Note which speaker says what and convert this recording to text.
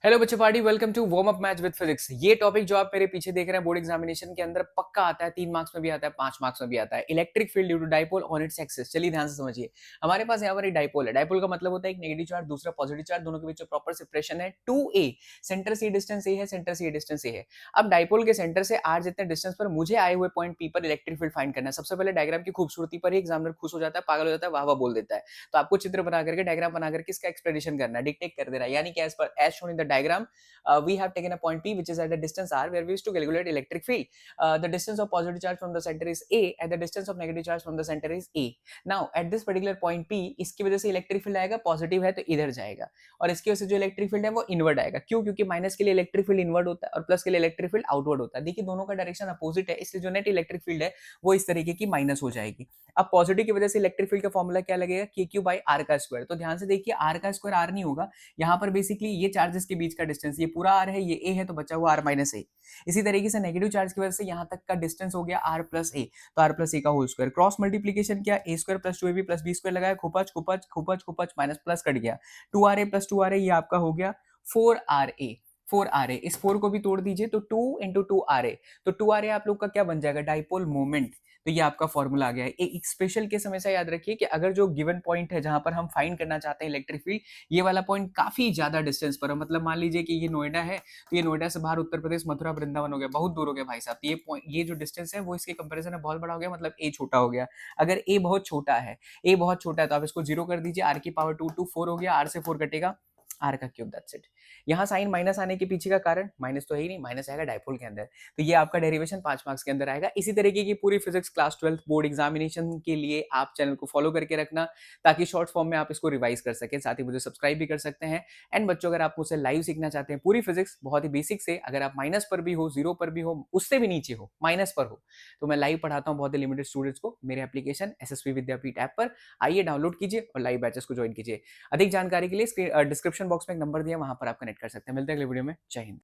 Speaker 1: Hello बच्चों party, welcome to warm up match with physics. ये topic जो आप मेरे पीछे देख रहे हैं बोर्ड एग्जामिनेशन के अंदर पक्का आता है, 3 मार्क्स में भी आता है, 5 मार्क्स में भी आता है। Electric field due to dipole on its axis. चलिए ध्यान से समझिए। हमारे पास यहाँ पर एक डाइपोल है। डाइपोल का मतलब होता है एक नेगेटिव चार्ज दूसरा पॉजिटिव चार्ज, दोनों के बीच जो प्रॉपर सेपरेशन है 2a। सेंटर से डिस्टेंस ए है, सेंटर से डिस्टेंस ए है। अब डाइपोल के सेंटर से आर जितने डिस्टेंस पर मुझे आए हुए पॉइंट पी पर इलेक्ट्रिक फील्ड फाइंड करना है। सबसे पहले डायग्राम की खूबसूरती पर ही एग्जामिनर खुश हो जाता है, पागल हो जाता है, वाह वाह बोल देता है। तो आपको चित्र बना करके, डायग्राम बना करके इसका एक्सप्लेनेशन करना है, डिक्टेट कर दे रहा है। यानी कि as shown in the diagram, we have taken a point P which is at a distance r where we used to calculate electric field. The distance of positive charge from the center is a and the distance of negative charge from the center is a. Now at this particular point P, इसकी वजह से electric field आएगा, positive है तो इधर जाएगा, और इसकी वजह से जो इलेक्ट्रिक फील्ड है वो इनवर्ड आएगा। क्यों? क्योंकि माइनस के लिए इलेक्ट्रिक फील्ड इनवर्ड होता है और प्लस के लिए इलेक्ट्रिक फील्ड आउटवर्ड होता है। देखिए दोनों का डायरेक्शन अपोजिट है, इसलिए जो नेट इलेक्ट्रिक फील्ड है वो इस तरीके की माइनस हो जाएगी। अब पॉजिटिव की वजह से इलेक्ट्रिक फील्ड का फॉर्मूला क्या लगेगा? के क्यू बाई आर का स्क्वायर। तो ध्यान से देखिए, आर का स्क्वायर आर नहीं होगा, यहाँ पर बेसिकली ये चार्जेस के बीच का डिस्टेंस, ये पूरा आर है, ये ए है, तो बचा हुआ आर माइनस ए। इसी तरीके से नेगेटिव चार्ज की वजह से यहाँ तक का डिस्टेंस हो गया आर प्लस ए, तो आर प्लस ए का होल स्क्वायर। क्रॉस मल्टीप्लीकेशन किया, a square plus 2ab plus b square लगाया, खुपच खुपच खुपच खुपच माइनस प्लस कट गया, 2ra प्लस 2ra, ये आपका हो गया 4ra। 4ra, इस 4 को भी तोड़ दीजिए तो 2 इंटू 2ra, तो 2ra आप लोग का क्या बन जाएगा? Dipole moment. तो ये आपका फॉर्मूला आ गया है। एक स्पेशल केस हमेशा याद रखिए कि अगर जो गिवन पॉइंट है जहां पर हम फाइंड करना चाहते हैं इलेक्ट्रिक फील्ड, ये वाला पॉइंट काफी ज्यादा डिस्टेंस पर है, मतलब मान लीजिए कि ये नोएडा है, तो ये नोएडा से बाहर उत्तर प्रदेश मथुरा वृंदावन हो गया, बहुत दूर हो गया भाई साहब। ये जो डिस्टेंस है वो इसके कंपैरिजन में बहुत बड़ा हो गया, मतलब ए छोटा हो गया। अगर ए बहुत छोटा है, ए बहुत छोटा है, तो आप इसको जीरो कर दीजिए, आर की पावर 2 टू 4 हो गया, आर से 4 कटेगा, आर का क्यूब, दैट्स इट। यहाँ साइन माइनस आने के पीछे का कारण, माइनस तो है ही नहीं, माइनस आएगा डाइपोल के अंदर। तो ये आपका डेरिवेशन 5 मार्क्स के अंदर आएगा। इसी तरीके की पूरी फिजिक्स क्लास 12 बोर्ड एग्जामिनेशन के लिए आप चैनल को फॉलो करके रखना, ताकि शॉर्ट फॉर्म में आप इसको रिवाइज कर सकें। साथ ही मुझे सब्सक्राइब भी कर सकते हैं। एंड बच्चों, अगर आप मुझसे लाइव सीखना चाहते हैं पूरी फिजिक्स बहुत ही बेसिक से, अगर आप माइनस पर भी हो, जीरो पर भी हो, उससे भी नीचे हो, माइनस पर हो, तो मैं लाइव पढ़ाता हूँ बहुत ही लिमिटेड स्टूडेंट्स को मेरे एप्लीकेशन एसएसवी विद्यापीठ ऐप पर। आइए डाउनलोड कीजिए और लाइव बैचेस को ज्वाइन कीजिए। अधिक जानकारी के लिए डिस्क्रिप्शन बॉक्स में एक नंबर दिया, वहां पर आप कनेक्ट कर सकते हैं। मिलते हैं अगले वीडियो में। जय हिंद।